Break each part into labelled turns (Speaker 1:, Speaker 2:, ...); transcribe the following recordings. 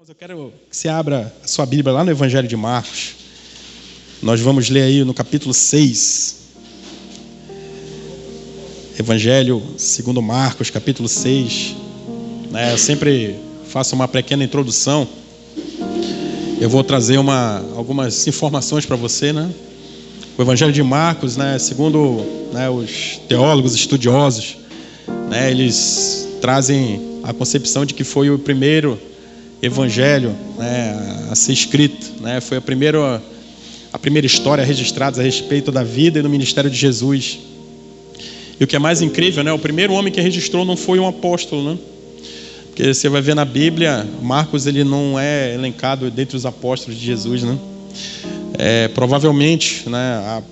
Speaker 1: Eu quero que você abra a sua Bíblia lá no Evangelho de Marcos. Nós vamos ler aí no capítulo 6. Evangelho segundo Marcos, capítulo 6. Eu sempre faço uma pequena introdução. Eu vou trazer algumas informações para você, né? O Evangelho de Marcos, segundo os teólogos estudiosos, eles trazem a concepção de que foi o primeiro evangelho a ser escrito, foi a primeira história registrada a respeito da vida e do ministério de Jesus. E o que é mais incrível, o primeiro homem que registrou não foi um apóstolo, porque você vai ver na Bíblia, Marcos ele não é elencado dentre os apóstolos de Jesus, provavelmente, a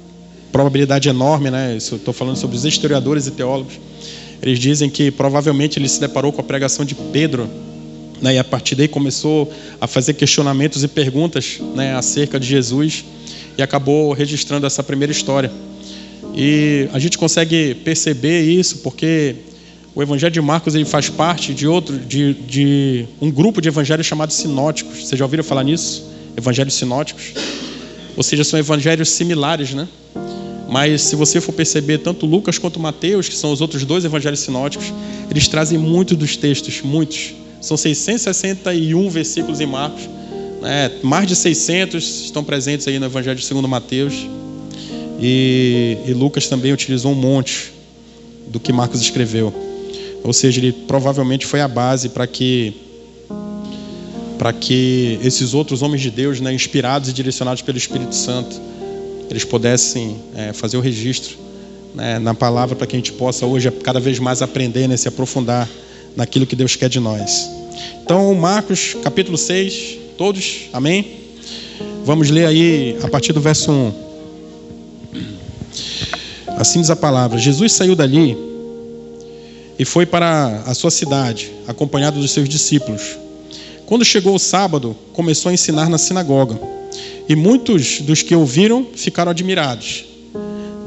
Speaker 1: probabilidade enorme, isso eu estou falando sobre os historiadores e teólogos, eles dizem que provavelmente ele se deparou com a pregação de Pedro, e a partir daí começou a fazer questionamentos e perguntas acerca de Jesus e acabou registrando essa primeira história. E a gente consegue perceber isso porque o Evangelho de Marcos ele faz parte de um grupo de evangelhos chamados sinóticos. Vocês já ouviram falar nisso? Evangelhos sinóticos? Ou seja, são evangelhos similares, Mas se você for perceber, tanto Lucas quanto Mateus, que são os outros dois evangelhos sinóticos, eles trazem muitos dos textos, muitos. São 661 versículos em Marcos, mais de 600 estão presentes aí no Evangelho segundo Mateus, e Lucas também utilizou um monte do que Marcos escreveu. Ou seja, ele provavelmente foi a base para que esses outros homens de Deus, inspirados e direcionados pelo Espírito Santo, eles pudessem fazer o registro na palavra, para que a gente possa hoje cada vez mais aprender, se aprofundar naquilo que Deus quer de nós. Então, Marcos, capítulo 6, todos, amém? Vamos ler aí a partir do verso 1. Assim diz a palavra: Jesus saiu dali e foi para a sua cidade, acompanhado dos seus discípulos. Quando chegou o sábado, começou a ensinar na sinagoga, e muitos dos que ouviram ficaram admirados.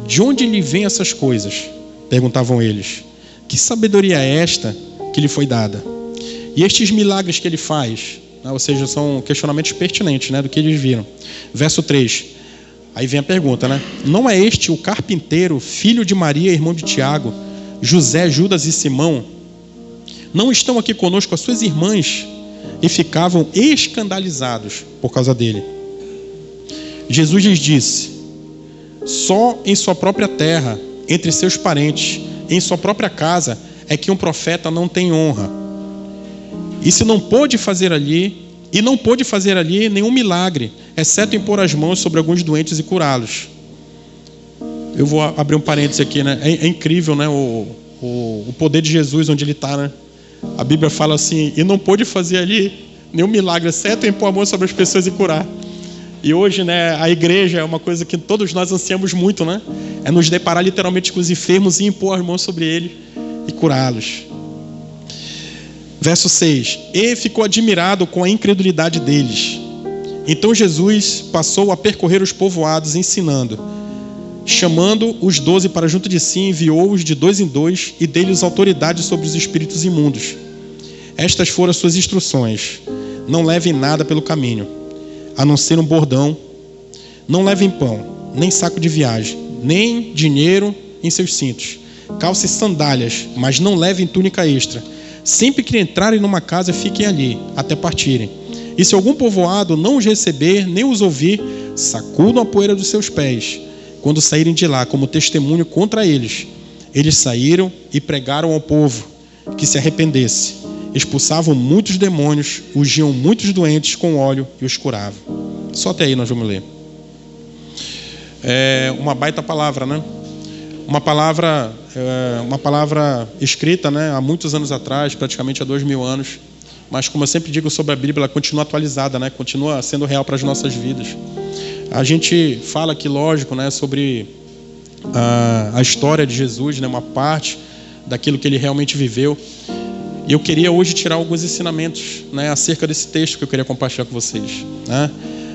Speaker 1: De onde lhe vêm essas coisas? Perguntavam eles. Que sabedoria é esta que lhe foi dada? E estes milagres que ele faz, ou seja, são questionamentos pertinentes, do que eles viram. Verso 3, aí vem a pergunta, Não é este o carpinteiro, filho de Maria, irmão de Tiago, José, Judas e Simão? Não estão aqui conosco as suas irmãs? E ficavam escandalizados por causa dele. Jesus lhes disse: só em sua própria terra, entre seus parentes, em sua própria casa, é que um profeta não tem honra. E não pôde fazer ali nenhum milagre, exceto impor as mãos sobre alguns doentes e curá-los. Eu vou abrir um parênteses aqui, É incrível, o poder de Jesus onde ele está, A Bíblia fala assim: e não pôde fazer ali nenhum milagre, exceto impor a mão sobre as pessoas e curar. E hoje, a igreja é uma coisa que todos nós ansiamos muito, É nos deparar literalmente com os enfermos e impor as mãos sobre eles e curá-los. Verso 6. E ficou admirado com a incredulidade deles. Então Jesus passou a percorrer os povoados ensinando. Chamando os 12 para junto de si, enviou-os de 2 em 2 e deu-lhes autoridade sobre os espíritos imundos. Estas foram as suas instruções: não levem nada pelo caminho, a não ser um bordão. Não levem pão, nem saco de viagem, nem dinheiro em seus cintos. Calcem sandálias, mas não levem túnica extra. Sempre que entrarem numa casa, fiquem ali, até partirem. E se algum povoado não os receber, nem os ouvir, sacudam a poeira dos seus pés, quando saírem de lá, como testemunho contra eles. Eles saíram e pregaram ao povo que se arrependesse. Expulsavam muitos demônios, ungiam muitos doentes com óleo e os curavam. Só até aí nós vamos ler. É uma baita palavra, Uma palavra escrita, há muitos anos atrás, praticamente há 2000 anos. Mas como eu sempre digo sobre a Bíblia, ela continua atualizada, Continua sendo real para as nossas vidas. A gente fala aqui, lógico, sobre a história de Jesus, uma parte daquilo que ele realmente viveu. E eu queria hoje tirar alguns ensinamentos, acerca desse texto que eu queria compartilhar com vocês.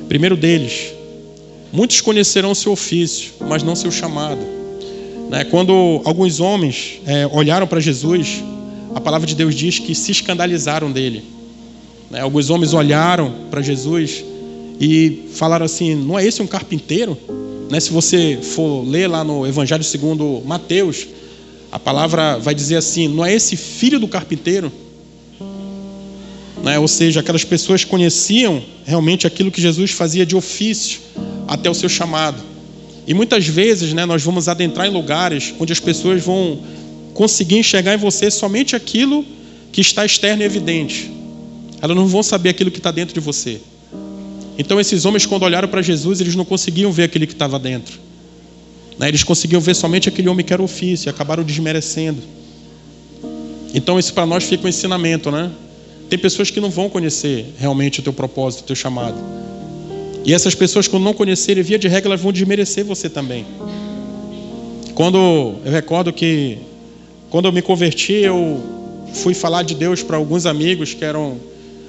Speaker 1: Primeiro deles: muitos conhecerão o seu ofício, mas não seu chamado. Quando alguns homens olharam para Jesus, a palavra de Deus diz que se escandalizaram dele. né? Alguns homens olharam para Jesus e falaram assim: não é esse um carpinteiro? Né? Se você for ler lá no Evangelho segundo Mateus, a palavra vai dizer assim: não é esse filho do carpinteiro? Né? Ou seja, aquelas pessoas conheciam realmente aquilo que Jesus fazia de ofício até o seu chamado. E muitas vezes, né, nós vamos adentrar em lugares onde as pessoas vão conseguir enxergar em você somente aquilo que está externo e evidente. Elas não vão saber aquilo que está dentro de você. Então esses homens, quando olharam para Jesus, eles não conseguiam ver aquele que estava dentro, né? Eles conseguiam ver somente aquele homem que era ofício e acabaram desmerecendo. Então isso para nós fica um ensinamento, né? Tem pessoas que não vão conhecer realmente o teu propósito, o teu chamado. E essas pessoas, quando não conhecerem, via de regra, elas vão desmerecer você também. Eu recordo que quando eu me converti, eu fui falar de Deus para alguns amigos que eram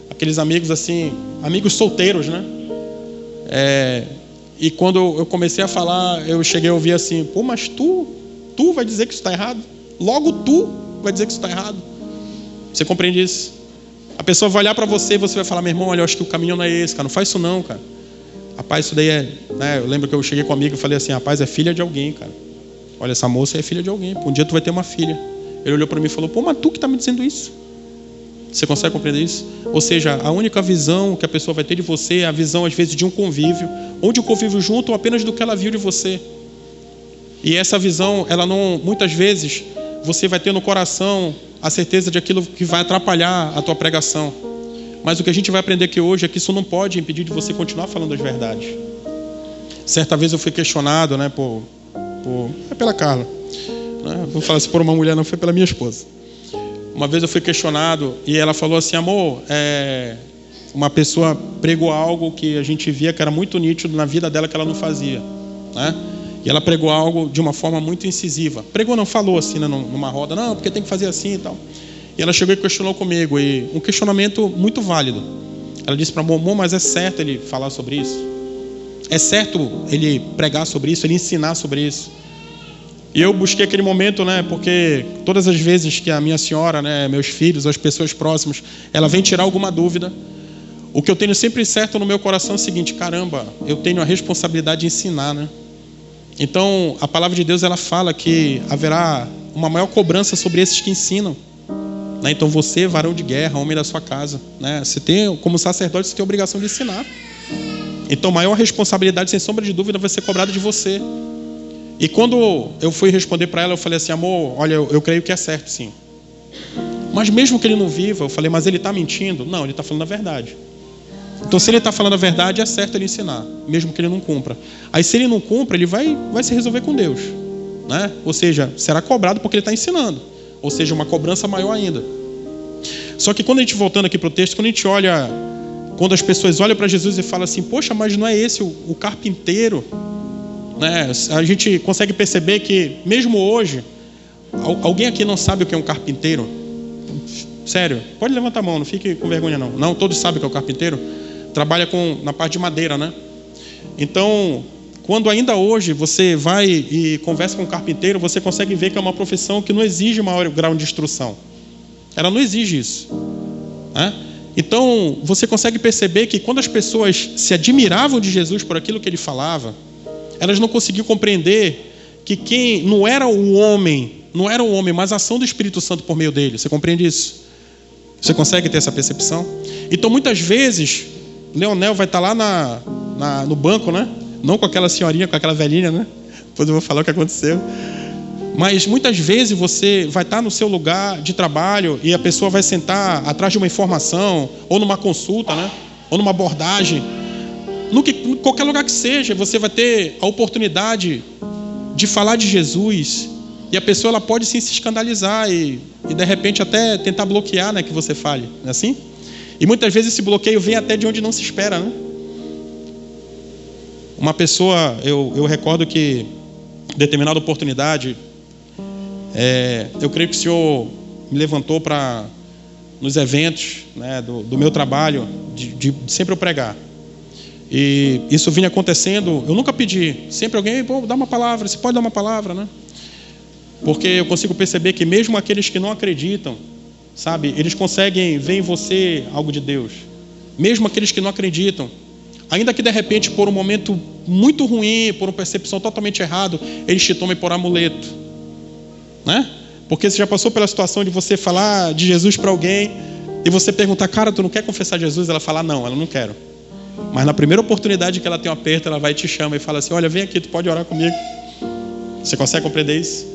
Speaker 1: aqueles amigos assim, amigos solteiros, né? E quando eu comecei a falar, eu cheguei a ouvir assim: pô, mas tu vai dizer que isso está errado? Logo tu vai dizer que isso está errado? Você compreende isso? A pessoa vai olhar para você e você vai falar: meu irmão, olha, eu acho que o caminho não é esse, cara, não faz isso não, cara. Rapaz, isso daí né? Eu lembro que eu cheguei com um amigo e falei assim: rapaz, é filha de alguém, cara. Olha, essa moça é filha de alguém, um dia tu vai ter uma filha. Ele olhou para mim e falou: pô, mas tu que está me dizendo isso? Você consegue compreender isso? Ou seja, a única visão que a pessoa vai ter de você é a visão, às vezes, de um convívio, ou de um convívio junto, ou apenas do que ela viu de você. E essa visão, ela não, muitas vezes, você vai ter no coração a certeza de aquilo que vai atrapalhar a tua pregação. Mas o que a gente vai aprender aqui hoje é que isso não pode impedir de você continuar falando as verdades. Certa vez eu fui questionado, né, pela Carla. Né? Vou falar assim, por uma mulher, não foi pela minha esposa. Uma vez eu fui questionado e ela falou assim: amor, uma pessoa pregou algo que a gente via que era muito nítido na vida dela que ela não fazia, né? E ela pregou algo de uma forma muito incisiva. Pregou não, falou assim, né, numa roda: não, porque tem que fazer assim e tal. E ela chegou e questionou comigo, e um questionamento muito válido. Ela disse para mim: amor, mas é certo ele falar sobre isso? É certo ele pregar sobre isso, ele ensinar sobre isso? E eu busquei aquele momento, né, porque todas as vezes que a minha senhora, né, meus filhos, as pessoas próximas, ela vem tirar alguma dúvida, o que eu tenho sempre certo no meu coração é o seguinte: caramba, eu tenho a responsabilidade de ensinar, né? Então, a palavra de Deus, ela fala que haverá uma maior cobrança sobre esses que ensinam, né? Então você, varão de guerra, homem da sua casa, né, você tem, como sacerdote, você tem a obrigação de ensinar. Então, maior responsabilidade, sem sombra de dúvida, vai ser cobrada de você. E quando eu fui responder para ela, eu falei assim: amor, olha, eu creio que é certo, sim. Mas mesmo que ele não viva, eu falei: mas ele está mentindo? Não, ele está falando a verdade. Então, se ele está falando a verdade, é certo ele ensinar, mesmo que ele não cumpra. Aí, se ele não cumpra, ele vai se resolver com Deus, né? Ou seja, será cobrado porque ele está ensinando. Ou seja, uma cobrança maior ainda. Só que quando a gente, voltando aqui para o texto, quando as pessoas olham para Jesus e falam assim: poxa, mas não é esse o carpinteiro? Né? A gente consegue perceber que, mesmo hoje, alguém aqui não sabe o que é um carpinteiro? Sério, pode levantar a mão, não fique com vergonha não. Não, todos sabem o que é o carpinteiro. Trabalha na parte de madeira, né? Então, quando ainda hoje você vai e conversa com um carpinteiro, você consegue ver que é uma profissão que não exige maior grau de instrução. Ela não exige isso, né? Então, você consegue perceber que quando as pessoas se admiravam de Jesus por aquilo que ele falava, elas não conseguiam compreender que quem não era o homem, mas a ação do Espírito Santo por meio dele. Você compreende isso? Você consegue ter essa percepção? Então, muitas vezes, Leonel vai estar lá no banco, né? Não com aquela senhorinha, com aquela velhinha, né? Depois eu vou falar o que aconteceu. Mas muitas vezes você vai estar no seu lugar de trabalho e a pessoa vai sentar atrás de uma informação, ou numa consulta, né? Ou numa abordagem. Em qualquer lugar que seja, você vai ter a oportunidade de falar de Jesus, e a pessoa ela pode sim se escandalizar e de repente até tentar bloquear, né, que você fale, não é assim? E muitas vezes esse bloqueio vem até de onde não se espera, né? Uma pessoa, eu recordo que em determinada oportunidade, eu creio que o Senhor me levantou para, nos eventos, né, do meu trabalho, de sempre eu pregar. E isso vinha acontecendo, eu nunca pedi, sempre alguém: pô, dá uma palavra, você pode dar uma palavra, né? Porque eu consigo perceber que mesmo aqueles que não acreditam, sabe, eles conseguem ver em você algo de Deus. mesmo aqueles que não acreditam. Ainda que de repente, por um momento muito ruim, por uma percepção totalmente errada, eles te tomem por amuleto, né? Porque você já passou pela situação de você falar de Jesus para alguém e você perguntar, cara, tu não quer confessar Jesus? Ela fala, não, ela não quero. Mas na primeira oportunidade que ela tem um aperto, ela vai e te chama e fala assim, olha, vem aqui, tu pode orar comigo. Você consegue compreender isso?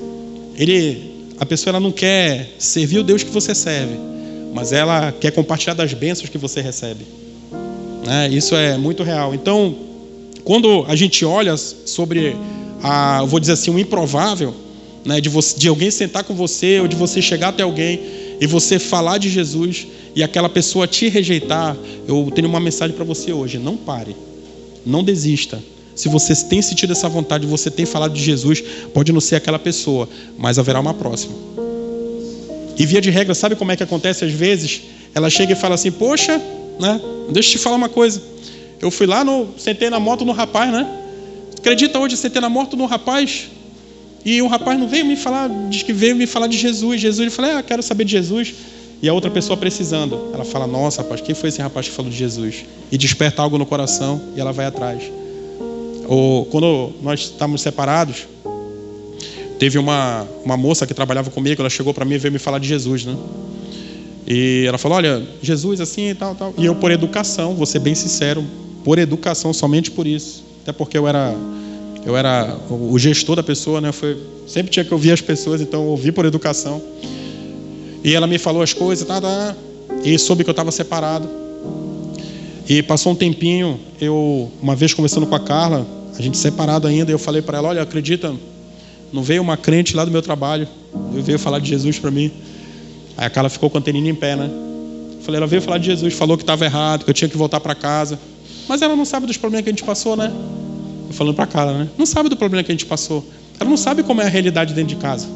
Speaker 1: A pessoa ela não quer servir o Deus que você serve, mas ela quer compartilhar das bênçãos que você recebe. Isso é muito real. Então, quando a gente olha sobre, eu vou dizer assim, o improvável, né, de alguém sentar com você, ou de você chegar até alguém e você falar de Jesus e aquela pessoa te rejeitar, eu tenho uma mensagem para você hoje: não pare, não desista. Se você tem sentido essa vontade, você tem falado de Jesus, pode não ser aquela pessoa, mas haverá uma próxima. E via de regra, sabe como é que acontece às vezes? Ela chega e fala assim, poxa, né? Deixa eu te falar uma coisa. Eu fui lá, sentei na moto no rapaz, né? Acredita, hoje eu sentei na moto no rapaz e o rapaz não veio me falar, diz que veio me falar de Jesus. Eu falei, quero saber de Jesus. E a outra pessoa precisando. Ela fala, nossa, rapaz, quem foi esse rapaz que falou de Jesus? E desperta algo no coração e ela vai atrás. Quando nós estávamos separados, teve uma moça que trabalhava comigo, ela chegou para mim e veio me falar de Jesus, né? E ela falou, olha, Jesus assim e tal. E eu, por educação, vou ser bem sincero, por educação, somente por isso. Até porque eu era o gestor da pessoa, né? Sempre tinha que ouvir as pessoas, então eu ouvi por educação. E ela me falou as coisas, e soube que eu estava separado. E passou um tempinho, uma vez conversando com a Carla, a gente separado ainda, eu falei para ela, olha, acredita, não veio uma crente lá do meu trabalho, veio falar de Jesus para mim. Aí a Carla ficou com a anteninha em pé, né? Falei, ela veio falar de Jesus, falou que estava errado, que eu tinha que voltar para casa. Mas ela não sabe dos problemas que a gente passou, né? Eu falando para a Carla, né? Não sabe do problema que a gente passou. Ela não sabe como é a realidade dentro de casa.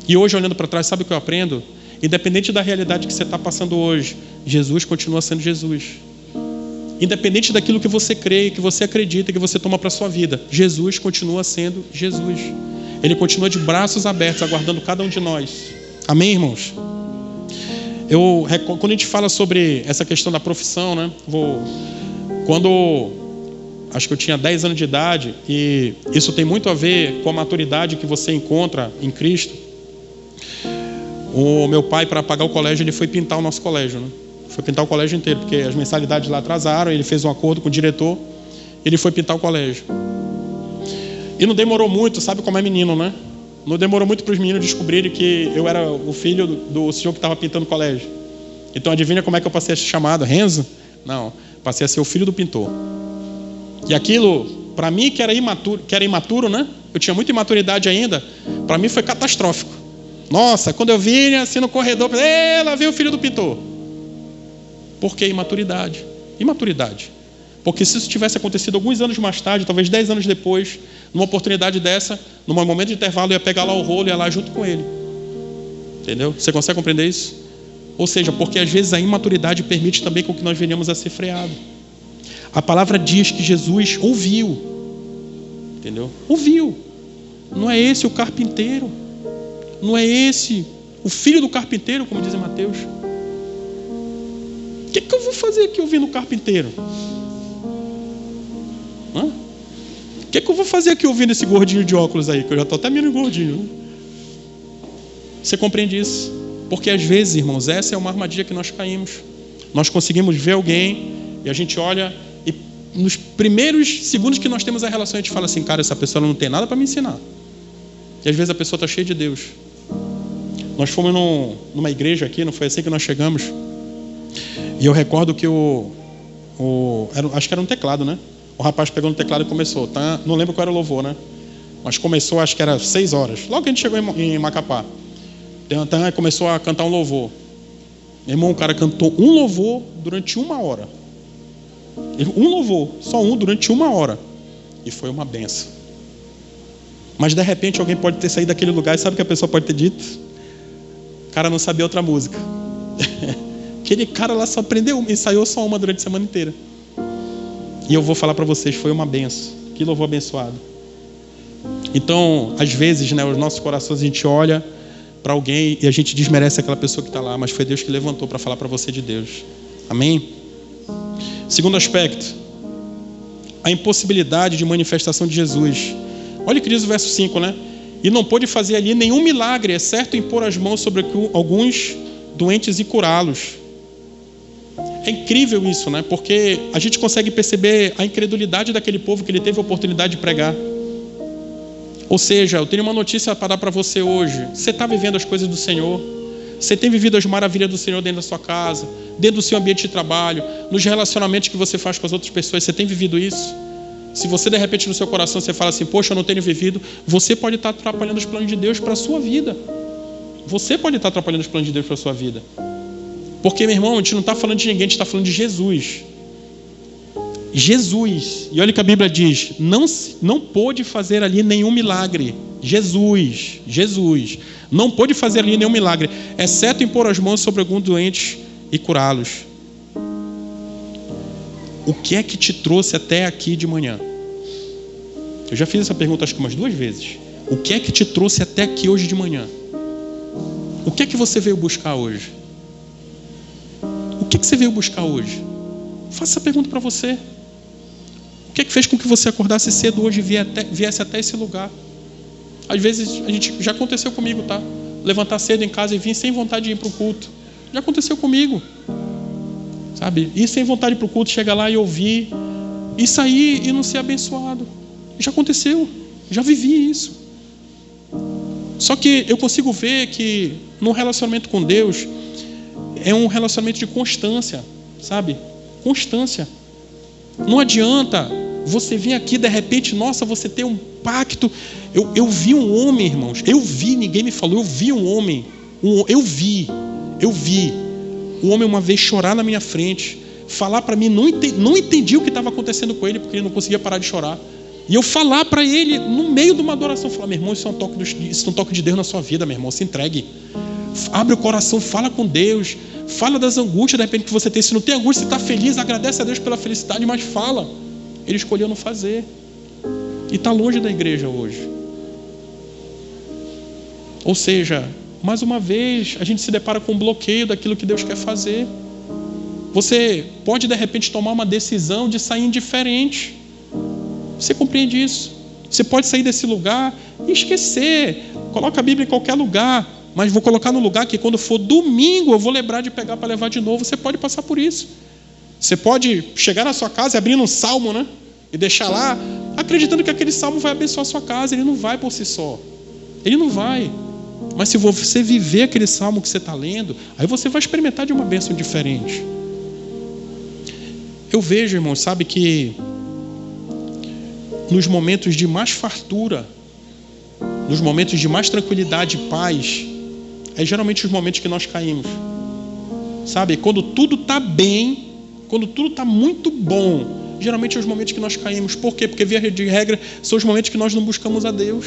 Speaker 1: E hoje, olhando para trás, sabe o que eu aprendo? Independente da realidade que você está passando hoje, Jesus continua sendo Jesus. Independente daquilo que você crê, que você acredita, que você toma para a sua vida, Jesus continua sendo Jesus. Ele continua de braços abertos, aguardando cada um de nós. Amém, irmãos? Quando a gente fala sobre essa questão da profissão, né? Acho que eu tinha 10 anos de idade, e isso tem muito a ver com a maturidade que você encontra em Cristo. O meu pai, para pagar o colégio, ele foi pintar o nosso colégio, né? Foi pintar o colégio inteiro, porque as mensalidades lá atrasaram, ele fez um acordo com o diretor, ele foi pintar o colégio. E não demorou muito, sabe como é menino, né? Não demorou muito para os meninos descobrirem que eu era o filho do senhor que estava pintando o colégio. Então adivinha como é que eu passei a ser chamado? Renzo? Não, passei a ser o filho do pintor. E aquilo, para mim que era imaturo, né? Eu tinha muita imaturidade ainda, para mim foi catastrófico. Nossa, quando eu vi assim no corredor, lá veio o filho do pintor. Por que imaturidade? Imaturidade. Porque se isso tivesse acontecido alguns anos mais tarde, talvez 10 anos depois, numa oportunidade dessa, num momento de intervalo, eu ia pegar lá o rolo e ia lá junto com ele. Entendeu? Você consegue compreender isso? Ou seja, porque às vezes a imaturidade permite também com que nós venhamos a ser freados. A palavra diz que Jesus ouviu. Entendeu? Ouviu. Não é esse o carpinteiro. Não é esse o filho do carpinteiro, como diz em Mateus. O que eu vou fazer aqui ouvindo o carpinteiro? O que eu vou fazer aqui ouvindo esse gordinho de óculos aí? Que eu já estou até meio gordinho, né? Você compreende isso? Porque às vezes, irmãos, essa é uma armadilha que nós caímos. Nós conseguimos ver alguém e a gente olha e nos primeiros segundos que nós temos a relação, a gente fala assim, cara, essa pessoa não tem nada para me ensinar. E às vezes a pessoa está cheia de Deus. Nós fomos numa igreja aqui, não foi assim que nós chegamos? E eu recordo que acho que era um teclado, né? O rapaz pegou no teclado e começou, tá? Não lembro qual era o louvor, né? Mas começou, acho que era 6 horas. Logo que a gente chegou em Macapá. Então começou a cantar um louvor. Meu irmão, o cara cantou um louvor durante 1 hora. Um louvor, só um, durante 1 hora. E foi uma benção. Mas de repente alguém pode ter saído daquele lugar e sabe o que a pessoa pode ter dito? O cara não sabia outra música. Aquele cara lá só aprendeu, ensaiou só uma durante a semana inteira. E eu vou falar para vocês, foi uma benção. Que louvor abençoado. Então, às vezes, né, os nossos corações, a gente olha para alguém e a gente desmerece aquela pessoa que está lá, mas foi Deus que levantou para falar para você de Deus. Amém? Segundo aspecto, a impossibilidade de manifestação de Jesus. Olha o que diz o verso 5, né? E não pôde fazer ali nenhum milagre, exceto impor as mãos sobre alguns doentes e curá-los. É incrível isso, né? Porque a gente consegue perceber a incredulidade daquele povo que ele teve a oportunidade de pregar. Ou seja, eu tenho uma notícia para dar para você hoje. Você está vivendo as coisas do Senhor? Você tem vivido as maravilhas do Senhor dentro da sua casa, dentro do seu ambiente de trabalho, nos relacionamentos que você faz com as outras pessoas? Você tem vivido isso? Se você de repente no seu coração você fala assim, poxa, eu não tenho vivido, você pode estar atrapalhando os planos de Deus para a sua vida. Você pode estar atrapalhando os planos de Deus para a sua vida. Porque, meu irmão, a gente não está falando de ninguém, a gente está falando de Jesus. Jesus. E olha o que a Bíblia diz. Não pôde fazer ali nenhum milagre. Jesus. Não pôde fazer ali nenhum milagre, exceto impor as mãos sobre alguns doentes e curá-los. O que é que te trouxe até aqui de manhã? Eu já fiz essa pergunta acho que umas 2 vezes. O que é que te trouxe até aqui hoje de manhã? O que é que você veio buscar hoje? O que é que você veio buscar hoje? Faça essa pergunta para você. O que é que fez com que você acordasse cedo hoje e viesse até esse lugar? Às vezes, já aconteceu comigo, tá? Levantar cedo em casa e vir sem vontade de ir para o culto. Já aconteceu comigo. Sabe? Ir sem vontade para o culto, chegar lá e ouvir. E sair e não ser abençoado. Já aconteceu. Já vivi isso. Só que eu consigo ver que no relacionamento com Deus é um relacionamento de constância. Sabe? Constância. Não adianta você vir aqui de repente, nossa, você tem um pacto. Eu vi um homem, irmãos. Ninguém me falou. Eu vi um homem. Eu vi. O homem uma vez chorar na minha frente, falar para mim, não entendi o que estava acontecendo com ele, porque ele não conseguia parar de chorar. E eu falar para ele, no meio de uma adoração, falar, meu irmão, isso é um toque de Deus na sua vida, meu irmão, se entregue. Abre o coração, fala com Deus, fala das angústias, de repente, que você tem. Se não tem angústia, você está feliz, agradece a Deus pela felicidade, mas fala. Ele escolheu não fazer. E está longe da igreja hoje. Ou seja, mais uma vez, a gente se depara com um bloqueio daquilo que Deus quer fazer. Você pode, de repente, tomar uma decisão de sair indiferente. Você compreende isso? Você pode sair desse lugar e esquecer. Coloca a Bíblia em qualquer lugar, mas vou colocar no lugar que quando for domingo eu vou lembrar de pegar para levar de novo. Você pode passar por isso. Você pode chegar na sua casa e abrir um salmo, né? E deixar lá, acreditando que aquele salmo vai abençoar a sua casa. Ele não vai por si só. Ele não vai. Mas se você viver aquele salmo que você está lendo, aí você vai experimentar de uma bênção diferente. Eu vejo, irmãos, sabe que nos momentos de mais fartura, nos momentos de mais tranquilidade e paz, é geralmente os momentos que nós caímos. Sabe? Quando tudo está bem, quando tudo está muito bom, geralmente é os momentos que nós caímos. Por quê? Porque, via de regra, são os momentos que nós não buscamos a Deus.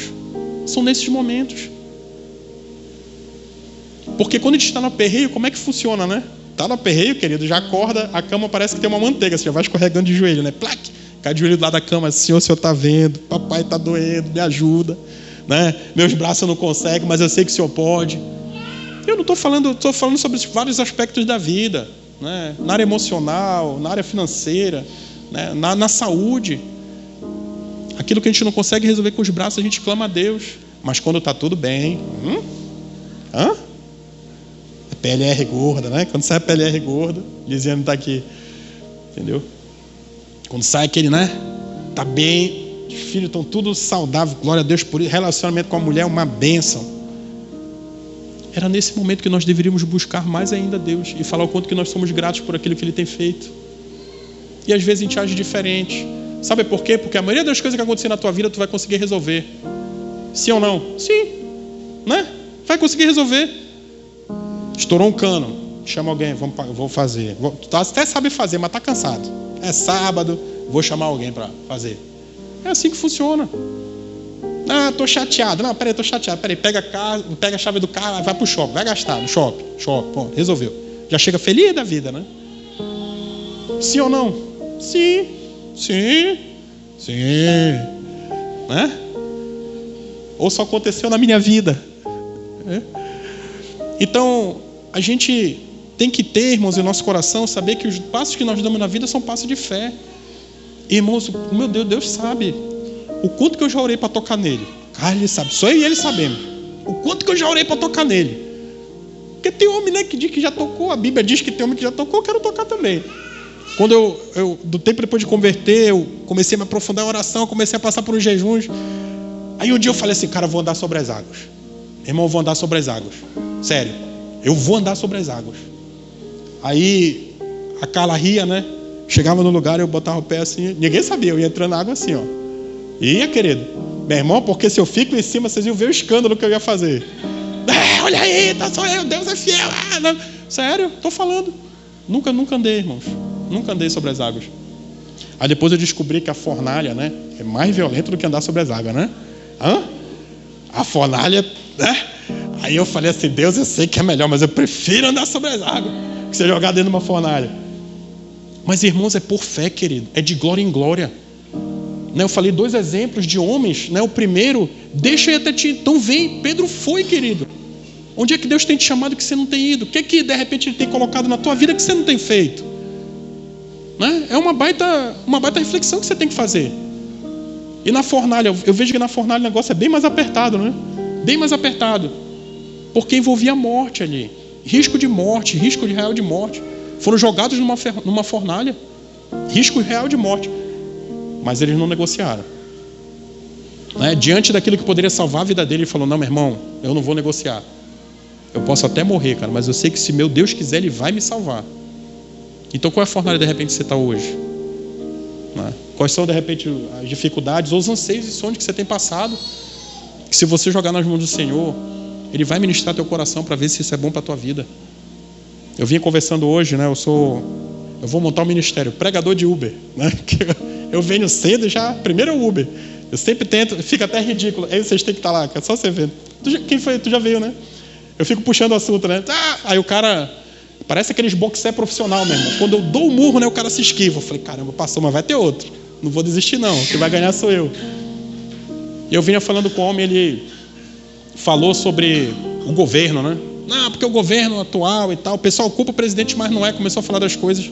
Speaker 1: São nesses momentos. Porque quando a gente está no aperreio, como é que funciona, né? Está no aperreio, querido, já acorda, a cama parece que tem uma manteiga, você já vai escorregando de joelho, né? Plaque, cai de joelho do lado da cama, Senhor, o Senhor está vendo, papai está doendo, me ajuda, né? Meus braços eu não consigo, mas eu sei que o Senhor pode. Eu não estou falando, estou falando sobre vários aspectos da vida, né? Na área emocional, na área financeira, né? Na saúde. Aquilo que a gente não consegue resolver com os braços, a gente clama a Deus. Mas quando está tudo bem, a PLR gorda, né? Quando sai a PLR gorda, Lisiane está aqui, entendeu? Quando sai aquele, né? Tá bem, os filhos estão tudo saudável, glória a Deus por isso. Relacionamento com a mulher é uma bênção. Era nesse momento que nós deveríamos buscar mais ainda a Deus e falar o quanto que nós somos gratos por aquilo que Ele tem feito. E às vezes a gente age diferente. Sabe por quê? Porque a maioria das coisas que acontecer na tua vida tu vai conseguir resolver. Sim ou não? Sim, né? Vai conseguir resolver. Estourou um cano, chama alguém, vou fazer. Tu até sabe fazer, mas tá cansado. É sábado, vou chamar alguém para fazer. É assim que funciona. Ah, tô chateado. Não, peraí, tô chateado. Peraí, pega a chave do carro, vai pro shopping, vai gastar no shopping. Pronto, resolveu. Já chega feliz da vida, né? Sim ou não? Sim. Né? Ou só aconteceu na minha vida. Então, a gente tem que ter, irmãos, em nosso coração, saber que os passos que nós damos na vida são passos de fé. Irmãos, meu Deus, Deus sabe o quanto que eu já orei para tocar nele. Cara, ele sabe, só eu e ele sabemos o quanto que eu já orei para tocar nele. Porque tem homem, né, que diz que já tocou. A Bíblia diz que tem homem que já tocou, eu quero tocar também. Quando eu do tempo depois de converter, eu comecei a me aprofundar em oração, comecei a passar por uns jejuns. Aí um dia eu falei assim, cara, eu vou andar sobre as águas. Irmão, eu vou andar sobre as águas. Sério, eu vou andar sobre as águas. Aí a Carla ria, né? Chegava no lugar, eu botava o pé assim, ninguém sabia, eu ia entrando na água assim, ó. Ia, querido. Meu irmão, porque se eu fico em cima, vocês iam ver o escândalo que eu ia fazer. Olha aí, tá só eu, Deus é fiel. Sério, tô falando. Nunca andei, irmãos. Nunca andei sobre as águas. Aí depois eu descobri que a fornalha, né, é mais violenta do que andar sobre as águas, né? A fornalha, né? Aí eu falei assim, Deus, eu sei que é melhor, mas eu prefiro andar sobre as águas que ser jogado dentro de uma fornalha. Mas, irmãos, é por fé, querido. É de glória em glória. Né, eu falei 2 exemplos de homens, né? O primeiro, deixa eu ir até ti. Então vem, Pedro foi, querido. Onde é que Deus tem te chamado que você não tem ido? O que é que de repente Ele tem colocado na tua vida que você não tem feito? Né? É uma baita reflexão que você tem que fazer. E na fornalha, eu vejo que na fornalha o negócio é bem mais apertado, né? Bem mais apertado. Porque envolvia morte ali. Risco de morte, risco de real de morte. Foram jogados numa fornalha. Risco real de morte. Mas eles não negociaram. Né? Diante daquilo que poderia salvar a vida dele, ele falou, não, meu irmão, eu não vou negociar. Eu posso até morrer, cara, mas eu sei que se meu Deus quiser, Ele vai me salvar. Então qual é a fornalha de repente que você está hoje? Né? Quais são de repente as dificuldades ou os anseios e sonhos que você tem passado? Que se você jogar nas mãos do Senhor, Ele vai ministrar teu coração para ver se isso é bom para a tua vida. Eu vinha conversando hoje, né? Eu vou montar um ministério, pregador de Uber, né? Eu venho cedo já, primeiro é o Uber. Eu sempre tento, fica até ridículo. Aí vocês têm que estar lá, é só você ver. Quem foi? Tu já veio, né? Eu fico puxando o assunto, né? Aí o cara, parece aqueles boxer profissional mesmo. Quando eu dou o murro, né, o cara se esquiva. Eu falei, caramba, passou, mas vai ter outro. Não vou desistir não, quem vai ganhar sou eu. E eu vinha falando com o homem, ele falou sobre o governo, né? Não, porque o governo atual e tal, o pessoal culpa o presidente, mas não é. Começou a falar das coisas.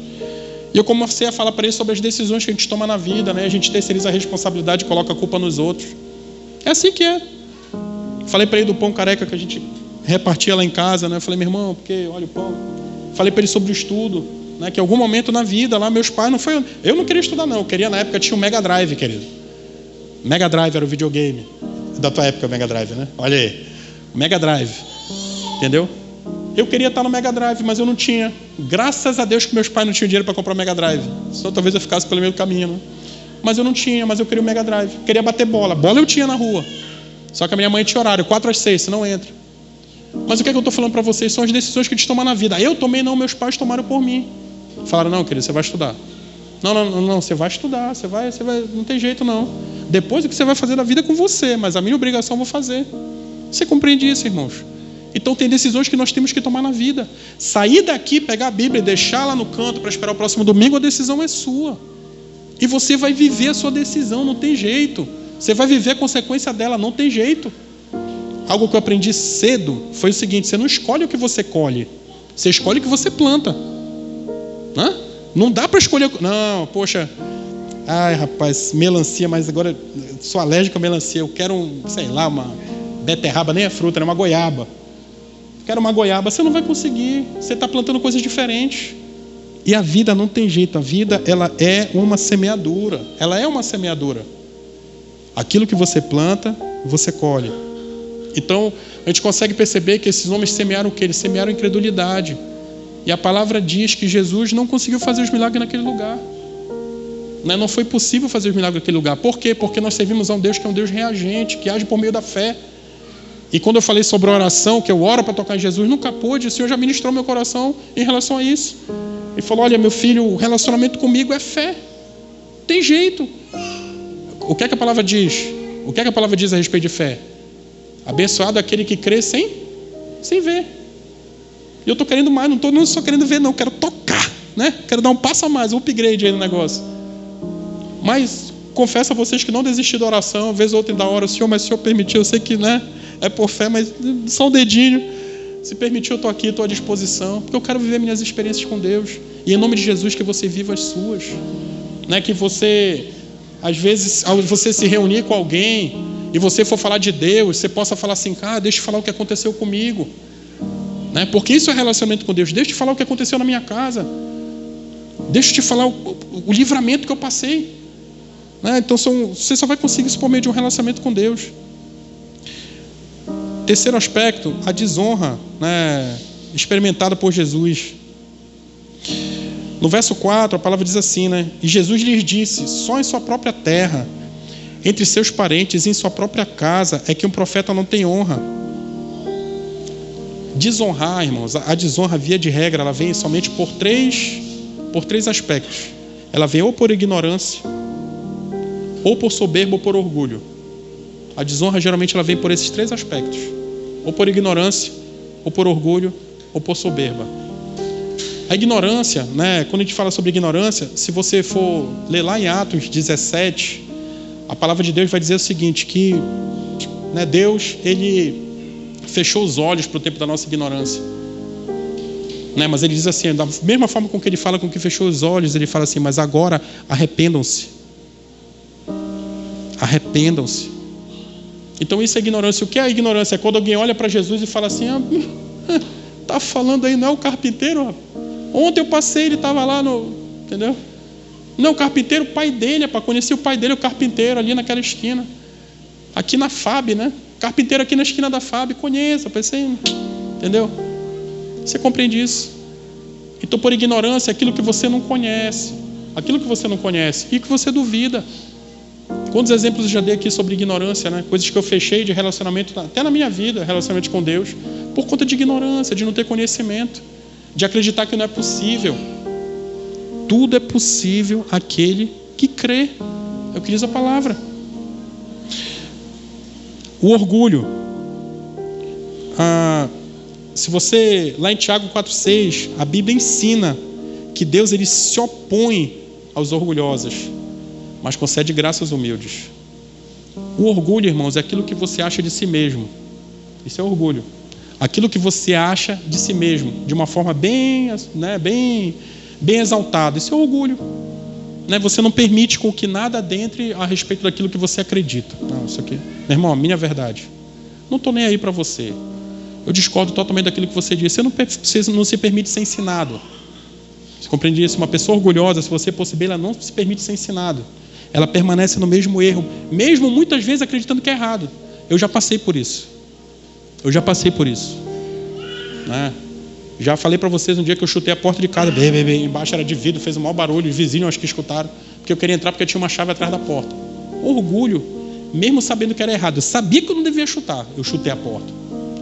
Speaker 1: E eu comecei a falar para ele sobre as decisões que a gente toma na vida, né? A gente terceiriza a responsabilidade e coloca a culpa nos outros. É assim que é. Falei para ele do pão careca que a gente repartia lá em casa, né? Eu falei, meu irmão, porque olha o pão. Falei para ele sobre o estudo, né? Que em algum momento na vida lá, meus pais não foi. Eu não queria estudar, não. Eu queria, na época, tinha um Mega Drive, querido. Mega Drive era o videogame. Da tua época, o Mega Drive, né? Olha aí. Mega Drive. Entendeu? Eu queria estar no Mega Drive, mas eu não tinha. Graças a Deus que meus pais não tinham dinheiro para comprar o Mega Drive. Só talvez eu ficasse pelo meio do caminho, né? Mas eu não tinha, mas eu queria o Mega Drive. Queria bater bola. Bola eu tinha na rua. Só que a minha mãe tinha horário, 4 às 6, você não entra. Mas o que é que eu estou falando para vocês? São as decisões que a gente toma na vida. Eu tomei, não, meus pais tomaram por mim. Falaram, não, querido, você vai estudar. Não, você vai estudar, você vai, não tem jeito não. Depois o que você vai fazer na vida é com você, mas a minha obrigação eu vou fazer. Você compreende isso, irmãos? Então tem decisões que nós temos que tomar na vida. Sair daqui, pegar a Bíblia e deixar lá no canto para esperar o próximo domingo, a decisão é sua. E você vai viver a sua decisão, não tem jeito. Você vai viver a consequência dela, não tem jeito. Algo que eu aprendi cedo foi o seguinte, você não escolhe o que você colhe, você escolhe o que você planta. Não dá para escolher... Não, poxa, ai rapaz, melancia, mas agora sou alérgico a melancia, eu quero uma beterraba, nem é fruta, é uma goiaba. Quero uma goiaba, você não vai conseguir, você está plantando coisas diferentes. E a vida não tem jeito, a vida ela é uma semeadura, Aquilo que você planta, você colhe. Então, a gente consegue perceber que esses homens semearam o quê? Eles semearam incredulidade. E a palavra diz que Jesus não conseguiu fazer os milagres naquele lugar. Não foi possível fazer os milagres naquele lugar. Por quê? Porque nós servimos a um Deus que é um Deus reagente, que age por meio da fé. E quando eu falei sobre a oração, que eu oro para tocar em Jesus, nunca pôde, o Senhor já ministrou meu coração em relação a isso. Ele falou, olha, meu filho, o relacionamento comigo é fé. Tem jeito. O que é que a palavra diz? O que é que a palavra diz a respeito de fé? Abençoado aquele que crê sem ver. E eu estou querendo mais, não só querendo ver, não, quero tocar, né? Quero dar um passo a mais, um upgrade aí no negócio. Mas confesso a vocês que não desisti da oração, vez ou outra da hora, Senhor, mas o Senhor permitiu, eu sei que, né, é por fé, mas só um dedinho. Se permitir, eu estou aqui, estou à disposição, porque eu quero viver minhas experiências com Deus. E em nome de Jesus, que você viva as suas. Não é que você, às vezes, ao você se reunir com alguém e você for falar de Deus, você possa falar assim, deixa eu falar o que aconteceu comigo. Né? Porque isso é relacionamento com Deus. Deixa eu te falar o que aconteceu na minha casa. Deixa eu te falar o livramento que eu passei. Né? Então você só vai conseguir isso por meio de um relacionamento com Deus. Terceiro aspecto, a desonra, né, experimentada por Jesus. No verso 4, a palavra diz assim, né? E Jesus lhes disse, só em sua própria terra, entre seus parentes e em sua própria casa, é que um profeta não tem honra. Desonrar, irmãos, a desonra, via de regra, ela vem somente por três aspectos. Ela vem ou por ignorância, ou por soberba, ou por orgulho. A desonra, geralmente, ela vem por esses três aspectos. Ou por ignorância, ou por orgulho, ou por soberba. A ignorância, né, quando a gente fala sobre ignorância, se você for ler lá em Atos 17, a palavra de Deus vai dizer o seguinte, que, né, Deus, Ele fechou os olhos para o tempo da nossa ignorância. Né, mas Ele diz assim, da mesma forma com que Ele fala com que fechou os olhos, Ele fala assim, mas agora arrependam-se. Arrependam-se. Então isso é ignorância. O que é a ignorância? É quando alguém olha para Jesus e fala assim, tá falando aí, não é o carpinteiro? Rapaz? Ontem eu passei, ele estava lá no... Entendeu? Não, o carpinteiro, o pai dele, conheci o pai dele, o carpinteiro, ali naquela esquina. Aqui na FAB, né? Carpinteiro aqui na esquina da FAB, conheço, pensei, entendeu? Você compreende isso? Então, por ignorância, aquilo que você não conhece. Aquilo que você não conhece e que você duvida. Quantos exemplos eu já dei aqui sobre ignorância, né? Coisas que eu fechei de relacionamento, até na minha vida, relacionamento com Deus, por conta de ignorância, de não ter conhecimento, de acreditar que não é possível. Tudo é possível àquele que crê. É o que diz a palavra. O orgulho. Se você, lá em Tiago 4,6, a Bíblia ensina que Deus, Ele se opõe aos orgulhosos, mas concede graça aos humildes. O orgulho, irmãos, é aquilo que você acha de si mesmo. Isso é orgulho. Aquilo que você acha de si mesmo, de uma forma bem exaltada. Isso é orgulho. Né? Você não permite com que nada adentre a respeito daquilo que você acredita. Não, isso aqui, meu irmão, a minha verdade. Não estou nem aí para você. Eu discordo totalmente daquilo que você disse. Você não se permite ser ensinado. Você compreende isso? Uma pessoa orgulhosa, se você perceber, ela não se permite ser ensinado. Ela permanece no mesmo erro, mesmo muitas vezes acreditando que é errado. Eu já passei por isso. Né? Já falei para vocês um dia que eu chutei a porta de casa, embaixo era de vidro, fez um maior barulho, os vizinhos acho que escutaram, porque eu queria entrar porque tinha uma chave atrás da porta. Orgulho, mesmo sabendo que era errado. Eu sabia que eu não devia chutar, eu chutei a porta.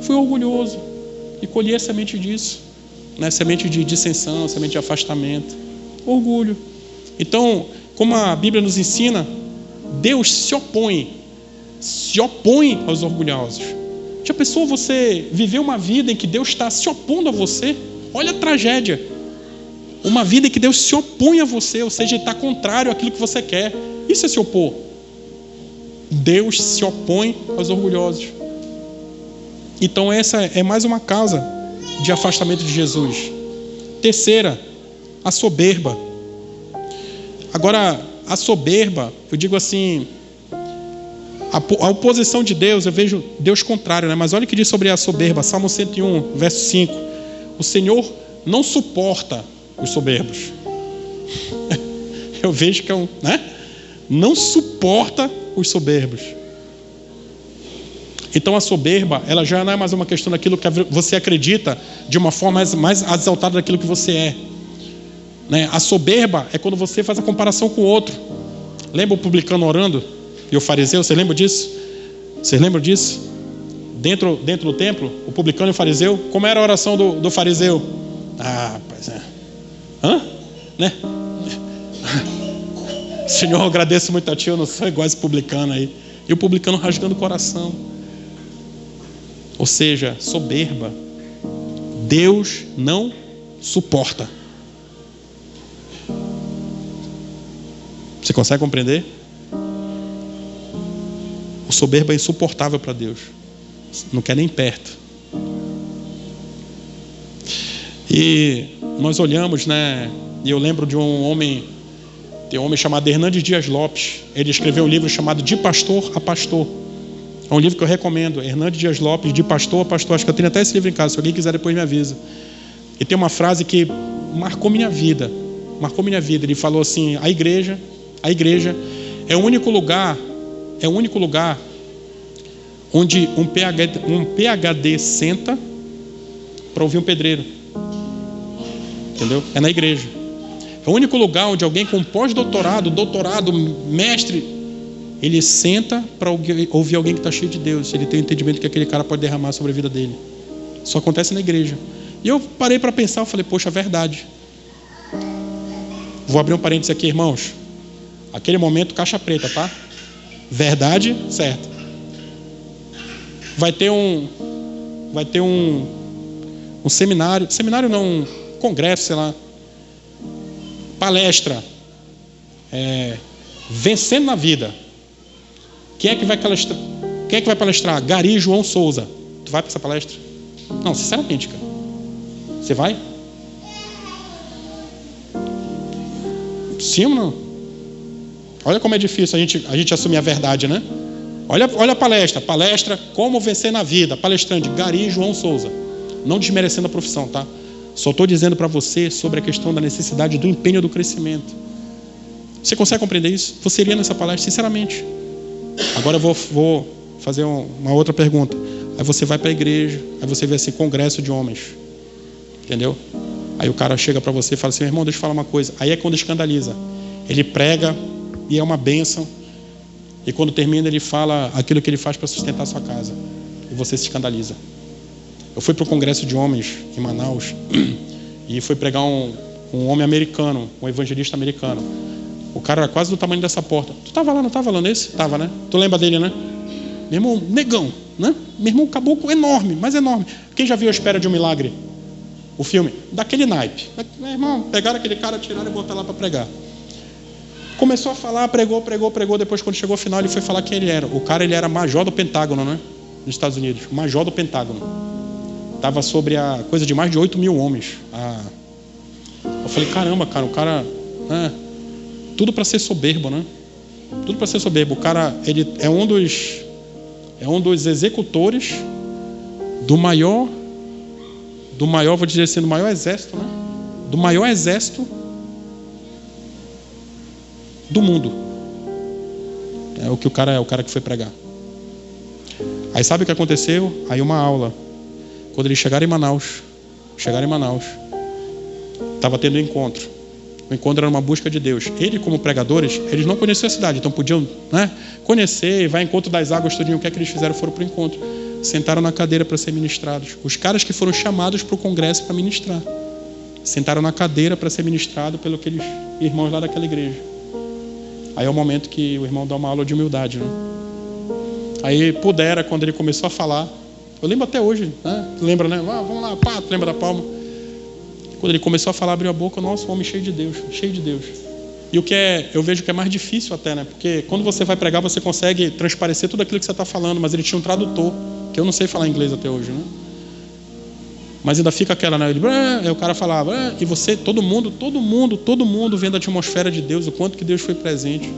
Speaker 1: Fui orgulhoso e colhi a semente disso, né? Semente de dissensão, semente de afastamento. Orgulho. Então, como a Bíblia nos ensina, Deus se opõe aos orgulhosos. Já pensou você viver uma vida em que Deus está se opondo a você? Olha a tragédia. Uma vida em que Deus se opõe a você, ou seja, Ele está contrário àquilo que você quer. Isso é se opor. Deus se opõe aos orgulhosos. Então essa é mais uma causa de afastamento de Jesus. Terceira, a soberba. Agora, a soberba, eu digo assim, a oposição de Deus, eu vejo Deus contrário, né? Mas olha o que diz sobre a soberba, Salmo 101, verso 5. O Senhor não suporta os soberbos. Eu vejo que é não suporta os soberbos. Então a soberba, ela já não é mais uma questão daquilo que você acredita de uma forma mais exaltada daquilo que você é. Né? A soberba é quando você faz a comparação com o outro. Lembra o publicano orando? E o fariseu, você lembra disso? Vocês lembram disso? Dentro do templo, o publicano e o fariseu, como era a oração do fariseu? Rapaz, né? Senhor, eu agradeço muito a Ti, eu não sou igual esse publicano aí. E o publicano rasgando o coração. Ou seja, soberba. Deus não suporta. Você consegue compreender? O soberbo é insuportável para Deus. Não quer nem perto. E nós olhamos, né? E eu lembro de um homem chamado Hernandes Dias Lopes. Ele escreveu um livro chamado De Pastor a Pastor. É um livro que eu recomendo. Hernandes Dias Lopes, De Pastor a Pastor. Acho que eu tenho até esse livro em casa. Se alguém quiser, depois me avisa. E tem uma frase que marcou minha vida. Ele falou assim: a igreja é o único lugar onde um PhD senta para ouvir um pedreiro. Entendeu? É na igreja. É o único lugar onde alguém com pós-doutorado, doutorado, mestre, ele senta para ouvir alguém que está cheio de Deus. Ele tem o entendimento que aquele cara pode derramar sobre a vida dele. Isso acontece na igreja. E eu parei para pensar, eu falei, poxa, é verdade. Vou abrir um parênteses aqui, irmãos. Aquele momento, caixa preta, tá? Verdade, certo. Vai ter um seminário não, um congresso, sei lá, palestra, vencendo na vida. Quem é que vai palestrar? Gari João Souza. Tu vai para essa palestra? Não, sinceramente, cara. Você vai? Sim ou não? Olha como é difícil a gente assumir a verdade, né? Olha a palestra Como Vencer na Vida, palestrante Gari João Souza. Não desmerecendo a profissão, tá? Só estou dizendo para você sobre a questão da necessidade do empenho do crescimento. Você consegue compreender isso? Você iria nessa palestra, sinceramente? Agora eu vou fazer uma outra pergunta. Aí você vai para a igreja, aí você vê esse congresso de homens, entendeu? Aí o cara chega para você e fala assim: irmão, deixa eu falar uma coisa. Aí é quando escandaliza. Ele prega e é uma bênção. E quando termina ele fala aquilo que ele faz para sustentar a sua casa. E você se escandaliza. Eu fui para o congresso de homens em Manaus e fui pregar um homem americano, um evangelista americano. O cara era quase do tamanho dessa porta. Tu estava lá, não estava lá nesse? Estava, né? Tu lembra dele, né? Meu irmão, negão, né? Meu irmão, caboclo enorme, mas enorme. Quem já viu A Espera de um Milagre? O filme? Daquele naipe. Meu irmão, pegaram aquele cara, tiraram e botaram lá para pregar. Começou a falar, pregou. Depois, quando chegou ao final, ele foi falar quem ele era. O cara, ele era major do Pentágono, né? Nos Estados Unidos. Major do Pentágono. Estava sobre a coisa de mais de 8 mil homens. Eu falei, caramba, cara, o cara... tudo para ser soberbo, né? Tudo para ser soberbo. O cara, ele é um dos executores do maior, vou dizer assim, do maior exército, né? Do maior exército do mundo. É o cara que foi pregar. Aí sabe o que aconteceu? Aí uma aula. Quando eles chegaram em Manaus, estava tendo um encontro. O encontro era uma busca de Deus. Ele, como pregadores, eles não conheciam a cidade, então podiam, né, conhecer, vai ao encontro das águas, tudinho. O que é que eles fizeram? Foram para o encontro. Sentaram na cadeira para ser ministrados. Os caras que foram chamados para o congresso para ministrar. Sentaram na cadeira para ser ministrado pelos aqueles irmãos lá daquela igreja. Aí é o momento que o irmão dá uma aula de humildade, né? Aí Pudera, quando ele começou a falar, eu lembro até hoje, né? Lembra, né? Vamos lá, pá, tu lembra da palma? Quando ele começou a falar, abriu a boca, nossa, um homem cheio de Deus. E o que eu vejo que é mais difícil até, né? Porque quando você vai pregar, você consegue transparecer tudo aquilo que você está falando, mas ele tinha um tradutor, que eu não sei falar inglês até hoje, né? Mas ainda fica aquela, né? Aí o cara falava, e você, todo mundo vendo a atmosfera de Deus, o quanto que Deus foi presente.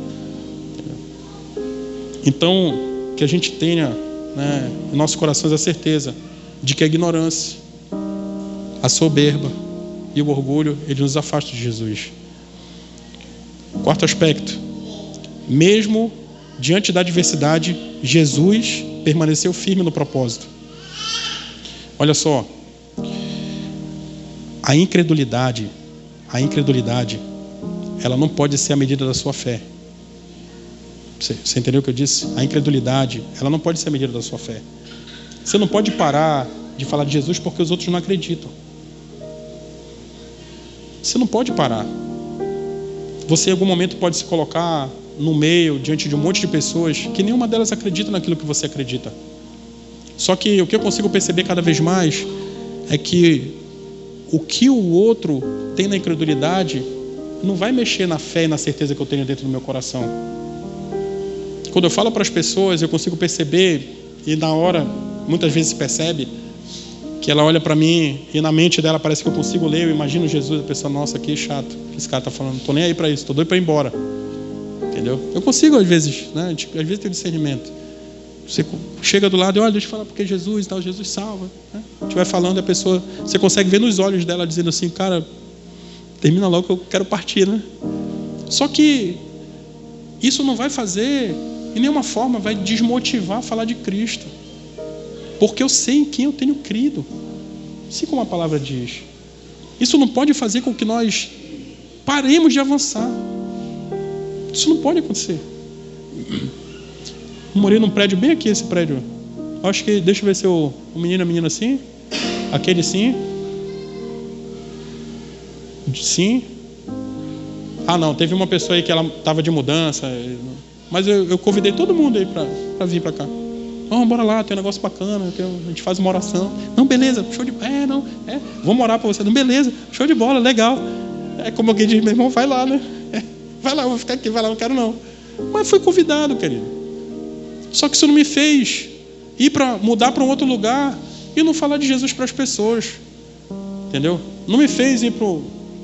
Speaker 1: Então, que a gente tenha, né, em nossos corações a certeza de que a ignorância, a soberba e o orgulho, ele nos afasta de Jesus. Quarto aspecto: mesmo diante da adversidade, Jesus permaneceu firme no propósito. Olha só, a incredulidade, ela não pode ser a medida da sua fé. Você entendeu o que eu disse? A incredulidade, ela não pode ser a medida da sua fé. Você não pode parar de falar de Jesus porque os outros não acreditam. Você não pode parar. Você em algum momento pode se colocar no meio, diante de um monte de pessoas que nenhuma delas acredita naquilo que você acredita. Só que o que eu consigo perceber cada vez mais é que o que o outro tem na incredulidade não vai mexer na fé e na certeza que eu tenho dentro do meu coração. Quando eu falo para as pessoas, eu consigo perceber, e na hora muitas vezes se percebe, que ela olha para mim e na mente dela parece que eu consigo ler, eu imagino Jesus, a pessoa, nossa, que chato, que esse cara está falando, não estou nem aí para isso, estou doido para ir embora. Entendeu? Eu consigo às vezes, né? Às vezes tem discernimento. Você chega do lado e olha, deixa eu falar porque Jesus, tal, Jesus salva. Né? A gente vai falando e a pessoa, você consegue ver nos olhos dela dizendo assim, cara, termina logo que eu quero partir, né? Só que isso não vai fazer, de nenhuma forma, vai desmotivar a falar de Cristo. Porque eu sei em quem eu tenho crido. Assim como a palavra diz. Isso não pode fazer com que nós paremos de avançar. Isso não pode acontecer. Eu morei num prédio bem aqui, esse prédio. Acho que, deixa eu ver se o menino, a menina assim. Aquele sim. Sim. Ah, não, teve uma pessoa aí que ela estava de mudança. Mas eu convidei todo mundo aí para vir para cá. Vamos, bora lá, tem um negócio bacana, a gente faz uma oração. Não, beleza, show de bola. Vamos orar para você. Não, beleza, show de bola, legal. É como alguém diz, meu irmão, vai lá, né? Vai lá, eu vou ficar aqui, vai lá, não quero não. Mas fui convidado, querido. Só que isso não me fez ir para mudar para um outro lugar e não falar de Jesus para as pessoas. Entendeu? Não me fez ir para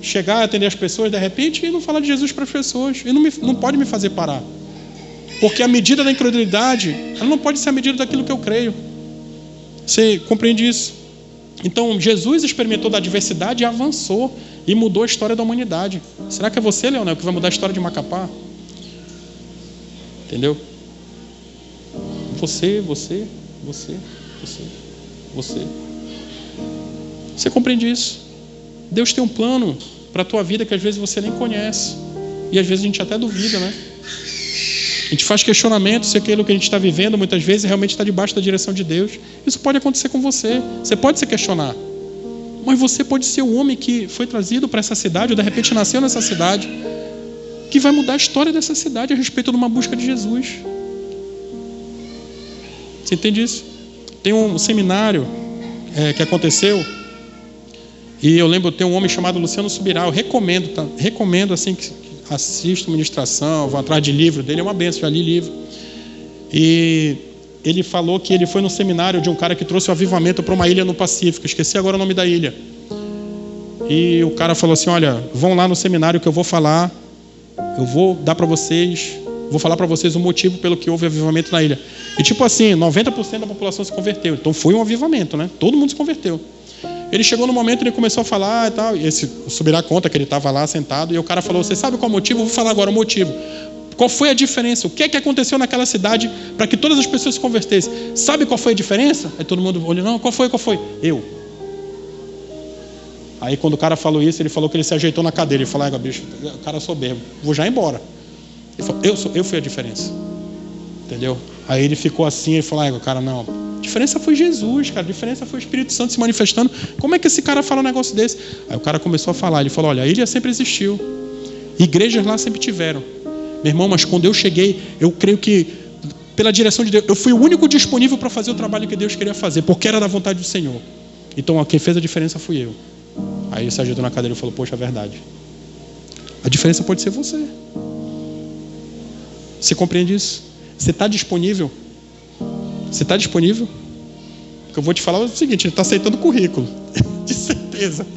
Speaker 1: chegar a atender as pessoas de repente e não falar de Jesus para as pessoas. E não pode me fazer parar. Porque a medida da incredulidade, ela não pode ser a medida daquilo que eu creio. Você compreende isso? Então, Jesus experimentou da adversidade e avançou e mudou a história da humanidade. Será que é você, Leonel, que vai mudar a história de Macapá? Entendeu? Você. Você compreende isso? Deus tem um plano para a tua vida que às vezes você nem conhece. E às vezes a gente até duvida, né? A gente faz questionamento se aquilo que a gente está vivendo muitas vezes realmente está debaixo da direção de Deus. Isso pode acontecer com você. Você pode se questionar. Mas você pode ser o homem que foi trazido para essa cidade, ou de repente nasceu nessa cidade, que vai mudar a história dessa cidade a respeito de uma busca de Jesus. Você entende isso? Tem um seminário que aconteceu, e eu lembro, tem um homem chamado Luciano Subirá, eu recomendo assim que assista ministração, vão atrás de livro dele, é uma benção, já li livro. E ele falou que ele foi no seminário de um cara que trouxe o avivamento para uma ilha no Pacífico, esqueci agora o nome da ilha. E o cara falou assim, olha, vão lá no seminário que eu vou falar, eu vou dar para vocês, vou falar para vocês o motivo pelo que houve avivamento na ilha. E tipo assim, 90% da população se converteu, então foi um avivamento, né? Todo mundo se converteu. Ele chegou no momento, ele começou a falar e tal, e o Subirá conta que ele estava lá sentado, e o cara falou, você sabe qual é o motivo? Eu vou falar agora o motivo. Qual foi a diferença? O que é que aconteceu naquela cidade para que todas as pessoas se convertessem? Sabe qual foi a diferença? Aí todo mundo olhou, não, qual foi? Eu. Aí quando o cara falou isso, ele falou que ele se ajeitou na cadeira, ele falou, bicho, o cara é soberbo, vou já embora. Ele falou, eu fui a diferença. Entendeu? Aí ele ficou assim, ele falou, cara, não, a diferença foi Jesus, cara, a diferença foi o Espírito Santo se manifestando. Como é que esse cara fala um negócio desse? Aí o cara começou a falar, ele falou, olha, a ilha sempre existiu, igrejas lá sempre tiveram. Meu irmão, mas quando eu cheguei, eu creio que pela direção de Deus, eu fui o único disponível para fazer o trabalho que Deus queria fazer, porque era da vontade do Senhor. Então quem fez a diferença fui eu. Aí ele se ajeitou na cadeira e falou, poxa, é verdade. A diferença pode ser você. Você compreende isso? Você está disponível? Você está disponível? Porque eu vou te falar o seguinte, ele está aceitando o currículo. De certeza.